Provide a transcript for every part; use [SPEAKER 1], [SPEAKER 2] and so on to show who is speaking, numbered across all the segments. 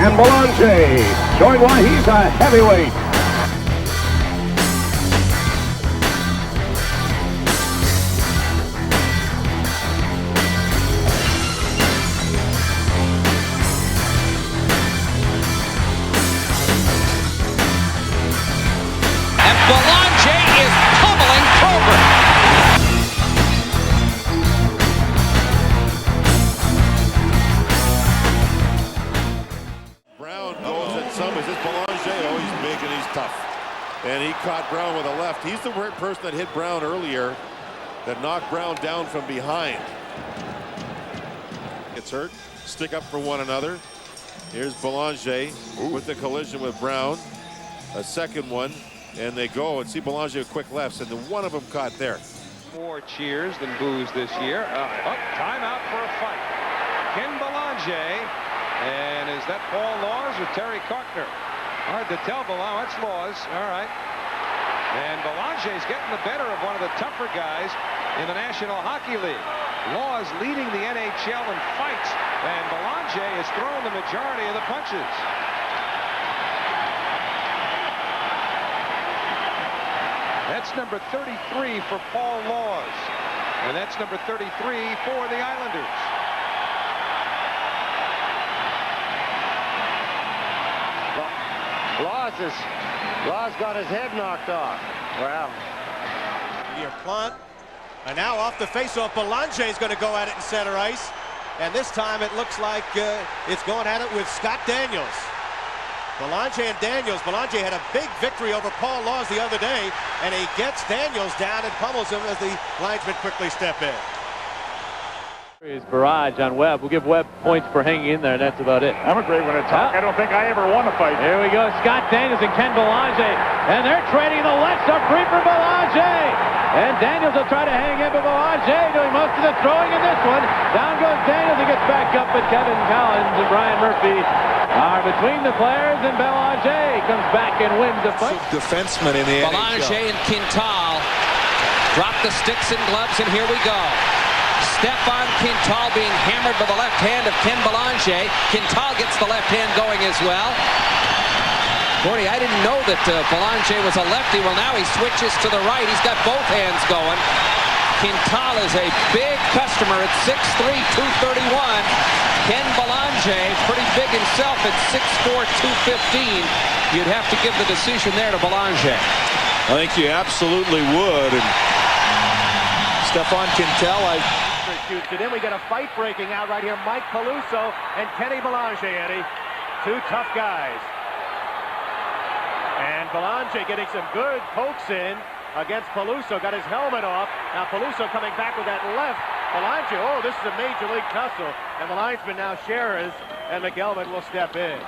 [SPEAKER 1] And Belanger showing why he's a heavyweight.
[SPEAKER 2] Belanger is pummeling Probert.
[SPEAKER 3] Brown goes at some. Is this Belanger? Oh, he's big and he's tough. And he caught Brown with a left. He's the person that hit Brown earlier that knocked Brown down from behind. Gets hurt. Stick up for one another. Here's Belanger with the collision with Brown. A second one. And they go and see Belanger quick lefts, and the one of them caught there.
[SPEAKER 4] More cheers than boos this year. Timeout for a fight. Ken Belanger, and is that Paul Laus or Terry Cockner? Hard to tell, Below. That's Laus. All right. And Belanger's getting the better of one of the tougher guys in the National Hockey League. Laus leading the NHL in fights, and Belanger has thrown the majority of the punches. That's number 33 for Paul Laus. And that's number 33 for the Islanders.
[SPEAKER 5] Laus got his head knocked off. Wow.
[SPEAKER 6] Your Plant. And now off the faceoff, Belanger is going to go at it in center ice. And this time it looks like it's going at it with Scott Daniels. Belanger and Daniels. Belanger had a big victory over Paul Laus the other day, and he gets Daniels down and pummels him as the linesmen quickly step in.
[SPEAKER 7] His barrage on Webb. We'll give Webb points for hanging in there, and that's about it.
[SPEAKER 8] I'm a great one to talk. I don't think I ever won a fight.
[SPEAKER 7] Here we go. Scott Daniels and Ken Belanger, and they're trading the lefts up free for Belanger. And Daniels will try to hang in, but Belanger doing most of the throwing in this one. Down goes Daniels. He gets back up, but Kevin Collins and Brian Murphy are between the players, and Belanger comes back and wins the fight.
[SPEAKER 6] Defenseman in the
[SPEAKER 2] Belanger
[SPEAKER 6] NHL.
[SPEAKER 2] and Quintal drop the sticks and gloves, and here we go. Stephane Quintal being hammered by the left hand of Ken Belanger. Quintal gets the left hand going as well. Gordy, I didn't know that Belanger was a lefty. Well, now he switches to the right. He's got both hands going. Quintal is a big customer at 6'3", 231. Ken Belanger, pretty big himself at 6'4", 215. You'd have to give the decision there to Belanger.
[SPEAKER 3] I think you absolutely would. And Stephane Quintal,
[SPEAKER 1] Shoots it in. We got a fight breaking out right here. Mike Peluso and Kenny Belanger, Eddie. Two tough guys. And Belanger getting some good pokes in against Peluso. Got his helmet off. Now Peluso coming back with that left. Belanger, oh, this is a major league tussle. And the linesman now, Shearers, and McGelvin will step in.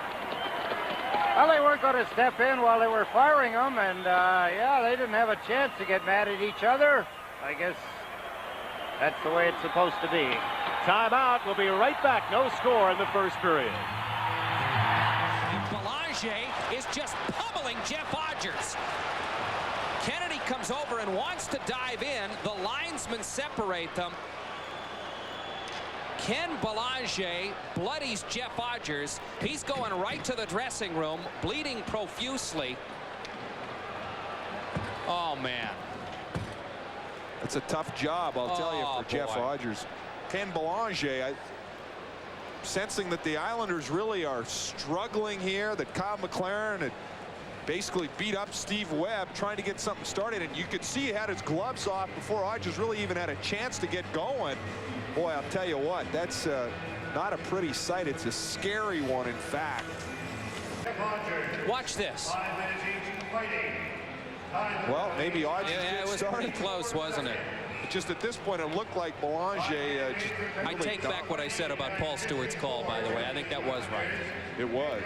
[SPEAKER 5] Well, they weren't going to step in while they were firing them, and yeah, they didn't have a chance to get mad at each other. I guess that's the way it's supposed to be.
[SPEAKER 1] Timeout. We'll be right back. No score in the first period.
[SPEAKER 2] Belanger is just pummeling Jeff Odgers. Kennedy comes over and wants to dive in. The linesmen separate them. Ken Belanger bloodies Jeff Odgers. He's going right to the dressing room, bleeding profusely. Oh, man.
[SPEAKER 9] It's a tough job, I'll tell you, for Jeff Odgers. Ken Belanger, sensing that the Islanders really are struggling here, that Kyle McLaren had basically beat up Steve Webb trying to get something started, and you could see he had his gloves off before Odgers really even had a chance to get going. Boy, I'll tell you what, that's not a pretty sight. It's a scary one, in fact.
[SPEAKER 2] Watch this.
[SPEAKER 9] Well, maybe Odgers
[SPEAKER 2] it was pretty close, wasn't it?
[SPEAKER 9] Just at this point, it looked like Belanger.
[SPEAKER 2] I take back what I said about Paul Stewart's call, by the way. I think that was right.
[SPEAKER 9] It was.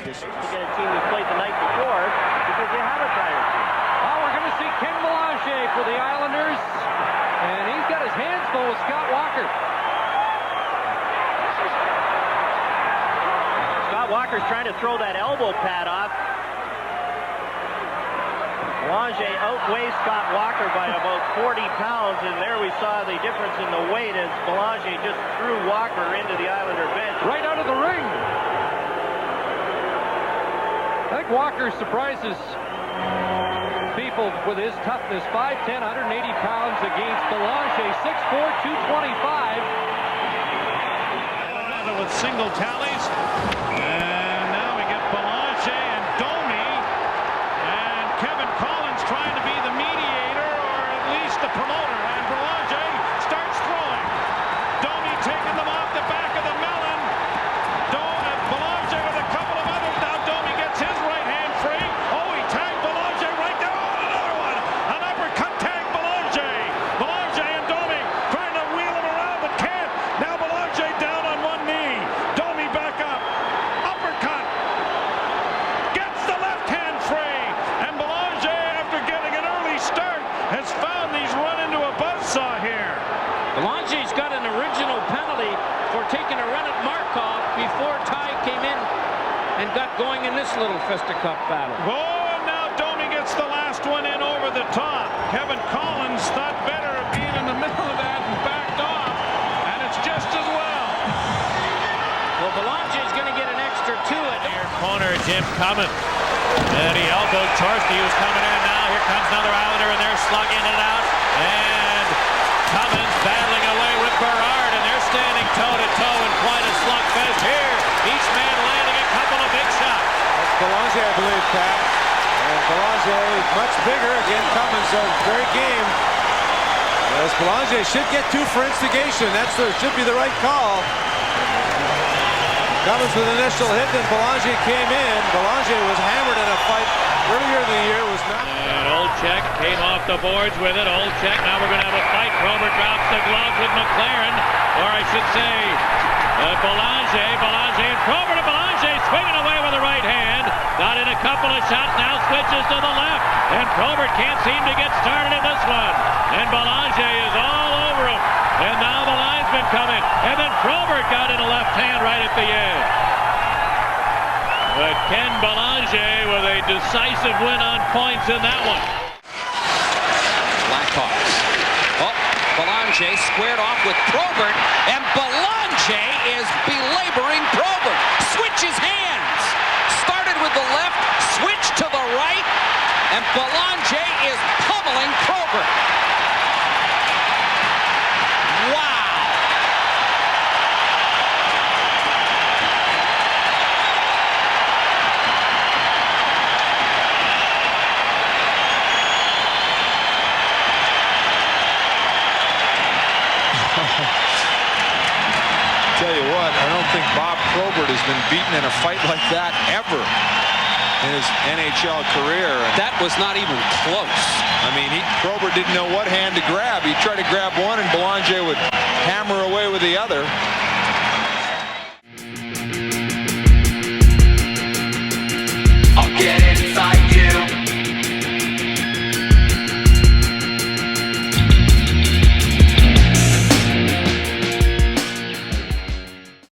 [SPEAKER 1] Just to get a team who played the night before, because you have a tired team.
[SPEAKER 7] Oh, we're going to see Ken Belanger for the Islanders, and he's got his hands full with Scott Walker.
[SPEAKER 1] Scott Walker's trying to throw that elbow pad off. Belanger outweighs Scott Walker by about 40 pounds, and there we saw the difference in the weight as Belanger just threw Walker into the Islander bench.
[SPEAKER 7] Right out of the ring. I think Walker surprises people with his toughness. 5'10", 180 pounds against Belanger, 6'4", 225.
[SPEAKER 10] With single tallies. And now we get Belanger and Domi. And Kevin Collins trying to be the mediator, or at least the promoter. And Belanger starts throwing. Domi taking them off the back of the melon. Belanger with a couple of others. Now Domi gets his right hand free. Oh, he tagged Belanger right there. Oh, another one. An uppercut tag Belanger. Belanger and Domi trying to wheel him around, but can't. Now Belanger down on one knee. Domi back up. Uppercut. Gets the left hand free. And Belanger, after getting an early start, has found he's run into a buzzsaw here.
[SPEAKER 7] Belanger's got an original penalty for taking a run at Markov before Tie came in and got going in this little fisticuff battle.
[SPEAKER 10] Oh, and now Domi gets the last one in over the top. Kevin Collins thought better of being in the middle of that and backed off, and it's just as well.
[SPEAKER 7] Well, Belanger's going to get an extra two at
[SPEAKER 1] Near corner, Jim Cummins. And he elbowed Torski, who's coming in now. Here comes another Islander, and they're slugging it out. And Cummins battling away with Berard, and they're standing toe-to-toe in quite a slugfest here. Each man landing a couple of big shots.
[SPEAKER 6] That's Belanger, I believe, Pat. And Belanger is much bigger. Again, Cummins very game. As Belanger should get two for instigation. Should be the right call. Cummins with an initial hit, then Belanger came in. Belanger was hammered in a fight earlier in the year. Was not.
[SPEAKER 1] And Olczyk came off the boards with it. Olczyk, now we're going to have a fight. Probert drops the glove with McLaren, or I should say, Belanger and Probert. Belanger swinging away with the right hand. Got in a couple of shots, now switches to the left. And Probert can't seem to get started in this one. And Belanger is all over him. And now the linesman coming. And then Probert got in a left hand right at the end. But Ken Belanger with a decisive win on points in that one.
[SPEAKER 2] Blackhawks. Oh, Belanger squared off with Probert, and Belanger is belaboring Probert. Switches hands. Started with the left, switched to the right, and Belanger is pummeling Probert. Wow.
[SPEAKER 9] Tell you what, I don't think Bob Probert has been beaten in a fight like that ever in his NHL career.
[SPEAKER 2] That was not even close.
[SPEAKER 9] I mean, Probert didn't know what hand to grab. He tried to grab one, and Belanger would hammer away with the other.